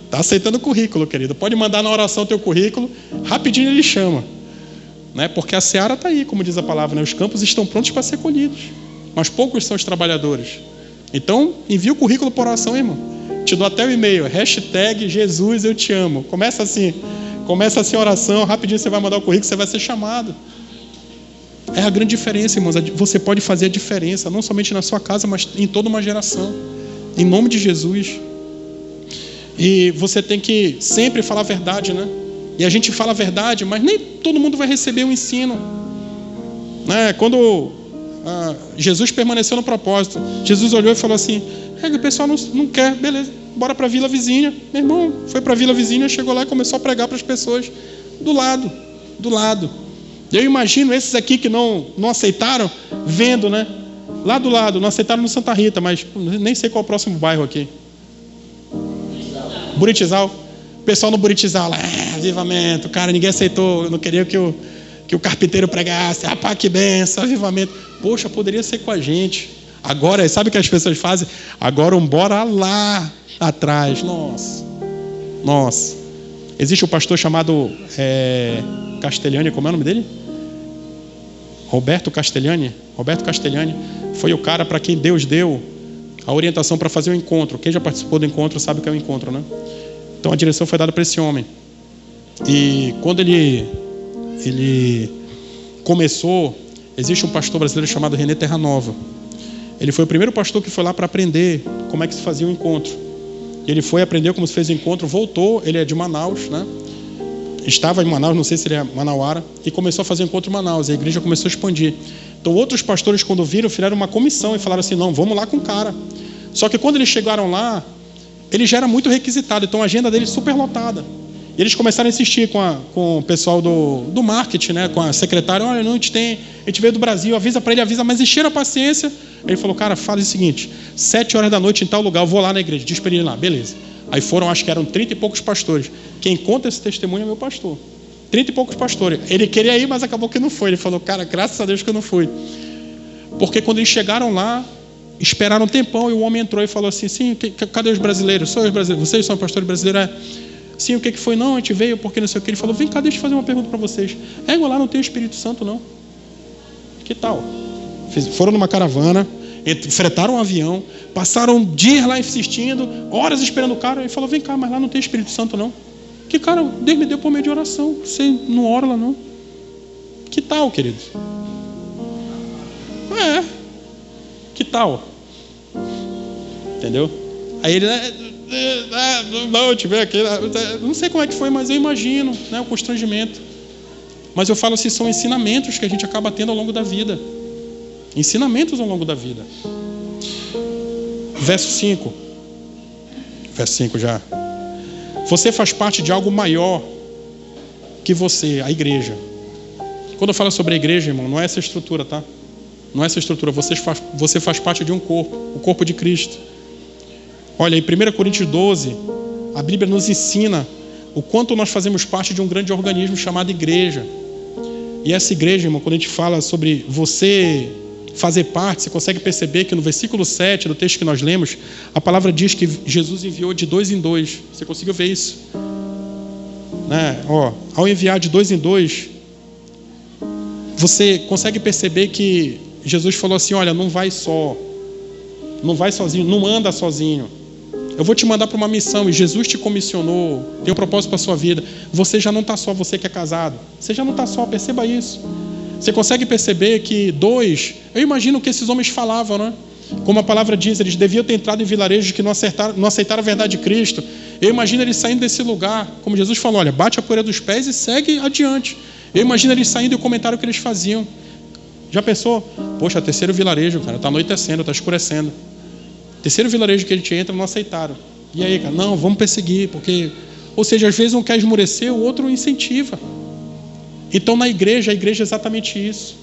Speaker 1: Está aceitando o currículo, querido. Pode mandar na oração o teu currículo, rapidinho ele chama. Né? Porque a seara está aí, como diz a palavra, né? Os campos estão prontos para ser colhidos, mas poucos são os trabalhadores. Então, envia o currículo por oração, irmão. Te dou até o e-mail, #Jesus eu te amo. Começa assim a oração, rapidinho você vai mandar o currículo, você vai ser chamado. É a grande diferença, irmãos. Você pode fazer a diferença, não somente na sua casa, mas em toda uma geração. Em nome de Jesus. E você tem que sempre falar a verdade, né? E a gente fala a verdade, mas nem todo mundo vai receber o ensino. Quando Jesus permaneceu no propósito, Jesus olhou e falou assim, o pessoal não quer, beleza, bora para a vila vizinha. Meu irmão, foi para a vila vizinha, chegou lá e começou a pregar para as pessoas do lado. Eu imagino esses aqui que não aceitaram, vendo, né? Lá do lado, não aceitaram no Santa Rita, mas nem sei qual é o próximo bairro aqui. Buritizal. O pessoal no Buritizal lá, avivamento, cara, ninguém aceitou, não queria que o carpinteiro pregasse, que benção, avivamento. Poxa, poderia ser com a gente. Agora, sabe o que as pessoas fazem? Agora bora lá atrás. Nossa. Existe um pastor chamado Castellani, como é o nome dele? Roberto Castellani foi o cara para quem Deus deu a orientação para fazer o encontro. Quem já participou do encontro sabe o que é o encontro, né? Então a direção foi dada para esse homem. E quando ele começou, existe um pastor brasileiro chamado René Terranova. Ele foi o primeiro pastor que foi lá para aprender como é que se fazia o encontro. Ele foi aprender como se fez o encontro, voltou, ele é de Manaus, né? Estava em Manaus, não sei se ele é manauara, e começou a fazer o encontro em Manaus, e a igreja começou a expandir. Então outros pastores, quando viram, fizeram uma comissão e falaram assim, não, vamos lá com o cara. Só que quando eles chegaram lá, ele já era muito requisitado, então a agenda dele super lotada. E eles começaram a insistir com o pessoal do marketing, né? Com a secretária, olha, não, a gente veio do Brasil, avisa para ele, mas encheram a paciência. Ele falou, cara, fala o seguinte, 7 horas da noite em tal lugar, eu vou lá na igreja, diz para ele lá, beleza. Aí foram, acho que eram 30 e poucos pastores. Quem conta esse testemunho é meu pastor. 30 e poucos pastores. Ele queria ir, mas acabou que não foi. Ele falou, cara, graças a Deus que eu não fui. Porque quando eles chegaram lá, esperaram um tempão, e o homem entrou e falou assim, sim, cadê os brasileiros? Só os brasileiros. Vocês são pastores brasileiros? Sim, o que foi? Não, a gente veio porque não sei o que. Ele falou, vem cá, deixa eu fazer uma pergunta para vocês. Lá não tem o Espírito Santo, não? Que tal? Foram numa caravana, fretaram um avião, passaram dias lá insistindo, horas esperando o cara, e falou, vem cá, mas lá não tem Espírito Santo, não? Que cara, Deus me deu por meio de oração, você não ora lá, não? Que tal, querido? Que tal? Entendeu? Aí ele, não, eu tive aqui, não sei como é que foi, mas eu imagino, né, o constrangimento. Mas eu falo assim, são ensinamentos que a gente acaba tendo ao longo da vida. Ensinamentos ao longo da vida. Verso 5 já. Você faz parte de algo maior que você, a igreja. Quando eu falo sobre a igreja, irmão, não é essa estrutura, tá? Não é essa estrutura. Você faz parte de um corpo, o corpo de Cristo. Olha, em 1 Coríntios 12, a Bíblia nos ensina o quanto nós fazemos parte de um grande organismo chamado igreja. E essa igreja, irmão, quando a gente fala sobre você fazer parte, você consegue perceber que no versículo 7 do texto que nós lemos, a palavra diz que Jesus enviou de 2 em 2. Você conseguiu ver isso? Né? Ao enviar de 2 em 2, você consegue perceber que Jesus falou assim, olha, não vai só, não vai sozinho, não anda sozinho. Eu vou te mandar para uma missão e Jesus te comissionou, tem um propósito para a sua vida. Você já não está só, você que é casado. Você já não está só, perceba isso. Você consegue perceber que 2, eu imagino que esses homens falavam, né? Como a palavra diz, eles deviam ter entrado em vilarejos que não aceitaram a verdade de Cristo. Eu imagino eles saindo desse lugar, como Jesus falou, olha, bate a poeira dos pés e segue adiante. Eu imagino eles saindo e o comentário que eles faziam. Já pensou? Poxa, terceiro vilarejo, cara, está anoitecendo, está escurecendo. Terceiro vilarejo que a gente entra, não aceitaram. E aí, cara, não, vamos perseguir, porque... Ou seja, às vezes um quer esmorecer, o outro incentiva. Então, na igreja, a igreja é exatamente isso.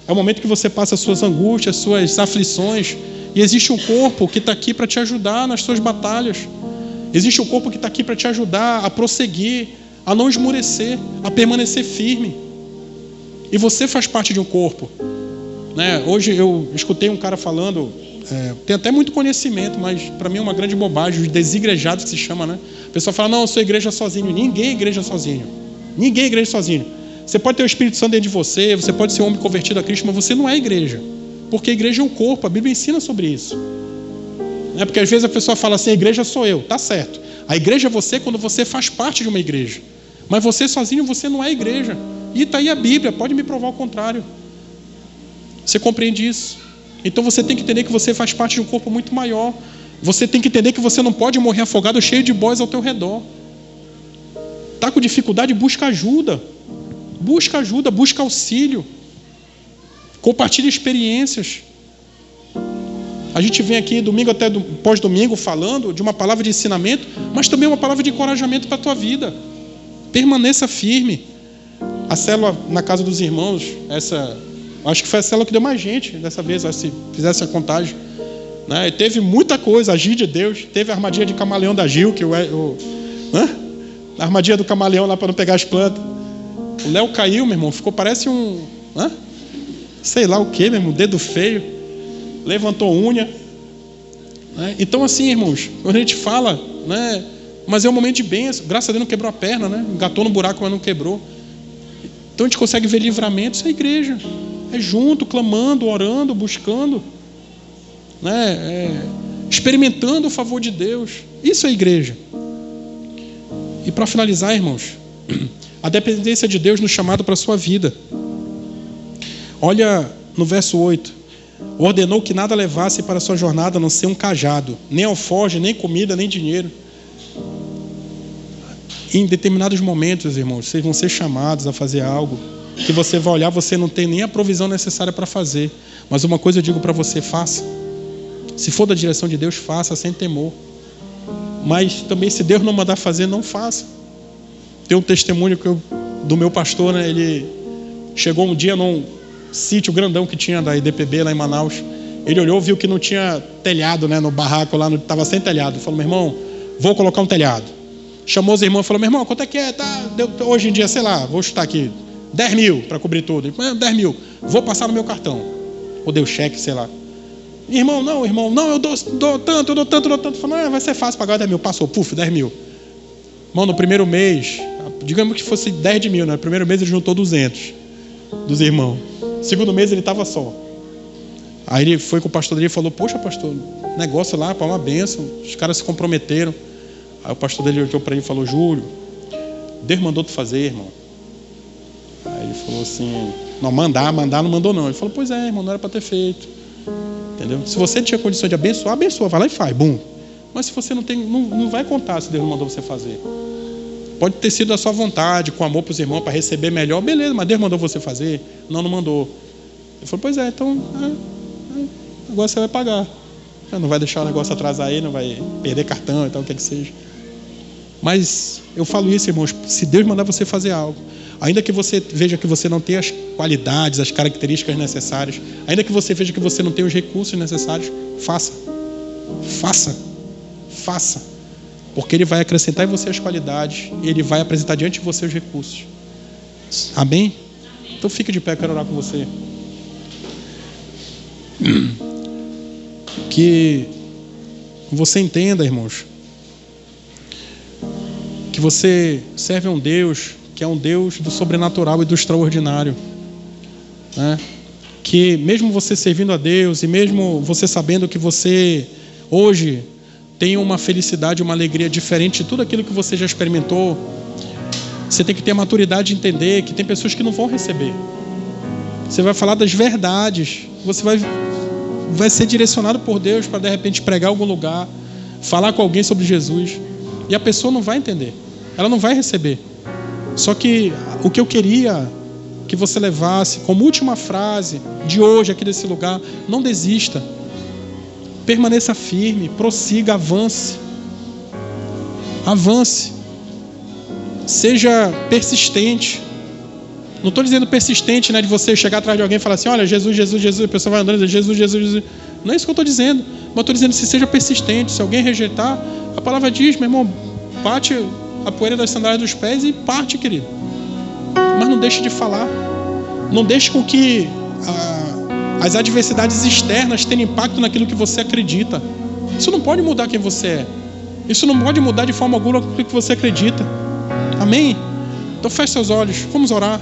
Speaker 1: É o momento que você passa as suas angústias, as suas aflições, e existe um corpo que está aqui para te ajudar nas suas batalhas. Existe um corpo que está aqui para te ajudar a prosseguir, a não esmorecer, a permanecer firme. E você faz parte de um corpo. Né? Hoje eu escutei um cara falando, tem até muito conhecimento, mas para mim é uma grande bobagem, os desigrejados que se chama, né? A pessoa fala, não, eu sou igreja sozinho. Ninguém é igreja sozinho. Ninguém é igreja sozinho. Você pode ter o Espírito Santo dentro de você, você pode ser um homem convertido a Cristo, mas você não é igreja. Porque a igreja é um corpo, a Bíblia ensina sobre isso. Porque às vezes a pessoa fala assim, a igreja sou eu, tá certo. A igreja é você quando você faz parte de uma igreja. Mas você sozinho, você não é igreja. E está aí a Bíblia, pode me provar o contrário. Você compreende isso? Então você tem que entender que você faz parte de um corpo muito maior. Você tem que entender que você não pode morrer afogado cheio de bois ao teu redor. Está com dificuldade, busca ajuda. Busca ajuda, busca auxílio. Compartilha experiências. A gente vem aqui domingo até pós-domingo falando de uma palavra de ensinamento, mas também uma palavra de encorajamento para a tua vida. Permaneça firme. A célula na casa dos irmãos, acho que foi a célula que deu mais gente dessa vez, se fizesse a contagem. Né? E teve muita coisa, agir de Deus. Teve a armadilha de camaleão da Gil, a armadilha do camaleão lá para não pegar as plantas. O Léo caiu, meu irmão, ficou, parece sei lá o que, meu irmão, dedo feio. levantou unha. Né? Então assim, irmãos, quando a gente fala, né, mas é um momento de bênção. Graças a Deus não quebrou a perna, né? Engatou no buraco, mas não quebrou. Então a gente consegue ver livramento. Isso é igreja. É junto, clamando, orando, buscando, né? Experimentando o favor de Deus. Isso é igreja. E para finalizar, irmãos, a dependência de Deus no chamado para a sua vida. Olha no verso 8. Ordenou que nada levasse para a sua jornada a não ser um cajado, nem alforje, nem comida, nem dinheiro. Em determinados momentos, irmãos, vocês vão ser chamados a fazer algo que você vai olhar, você não tem nem a provisão necessária para fazer. Mas uma coisa eu digo para você, faça. Se for da direção de Deus, faça sem temor. Mas também, se Deus não mandar fazer, não faça. Tem um testemunho do meu pastor, né? Ele chegou um dia num sítio grandão que tinha da IDPB lá em Manaus. Ele olhou, viu que não tinha telhado, né? No barraco lá, estava sem telhado. Ele falou, meu irmão, vou colocar um telhado. Chamou os irmãos e falou, meu irmão, quanto é que é? Tá, hoje em dia, sei lá, vou chutar aqui, 10 mil para cobrir tudo. Ele falou, 10 mil, vou passar no meu cartão. Ou deu cheque, sei lá. Irmão, não, eu dou tanto. Falou, vai ser fácil pagar 10 mil. Passou, 10 mil. Irmão, no primeiro mês, digamos que fosse 10 de mil, né? No primeiro mês ele juntou 200 dos irmãos. No segundo mês ele estava só. Aí ele foi com o pastor dele e falou, poxa pastor, negócio lá para uma bênção, os caras se comprometeram. Aí o pastor dele olhou para ele e falou, Júlio, Deus mandou tu fazer, irmão. Aí ele falou assim, não, mandar não mandou não. Ele falou, pois é, irmão, não era para ter feito. Entendeu? Se você tinha condição de abençoar, abençoa, vai lá e faz, bum. Mas se você não tem, não vai contar se Deus não mandou você fazer. Pode ter sido a sua vontade, com amor para os irmãos, para receber melhor, beleza, mas Deus mandou você fazer? Não mandou. Ele falou, pois é, então agora você vai pagar. Não vai deixar o negócio atrasar aí, não vai perder cartão e tal, o que seja. Mas eu falo isso, irmãos, se Deus mandar você fazer algo, ainda que você veja que você não tem as qualidades, as características necessárias, ainda que você veja que você não tem os recursos necessários, faça. Porque Ele vai acrescentar em você as qualidades e Ele vai apresentar diante de você os recursos. Amém? Então fique de pé, eu quero orar com você. Que você entenda, irmãos, que você serve a um Deus que é um Deus do sobrenatural e do extraordinário, né? Que mesmo você servindo a Deus e mesmo você sabendo que você hoje tem uma felicidade, uma alegria diferente de tudo aquilo que você já experimentou, você tem que ter a maturidade de entender que tem pessoas que não vão receber. Você vai falar das verdades, você vai ser direcionado por Deus para de repente pregar em algum lugar, falar com alguém sobre Jesus, e a pessoa não vai entender, ela não vai receber. Só que o que eu queria que você levasse como última frase de hoje aqui desse lugar, não desista, permaneça firme, prossiga, avance, seja persistente. Não estou dizendo persistente, né, de você chegar atrás de alguém e falar assim, olha, Jesus, a pessoa vai andando e diz, Jesus. Não é isso que eu estou dizendo. Mas estou dizendo, se seja persistente. Se alguém rejeitar, a palavra diz, meu irmão, bate a poeira das sandálias dos pés e parte, querido. Mas não deixe de falar. Não deixe com que as adversidades externas tenham impacto naquilo que você acredita. Isso não pode mudar quem você é. Isso não pode mudar de forma alguma aquilo que você acredita. Amém? Então feche seus olhos. Vamos orar.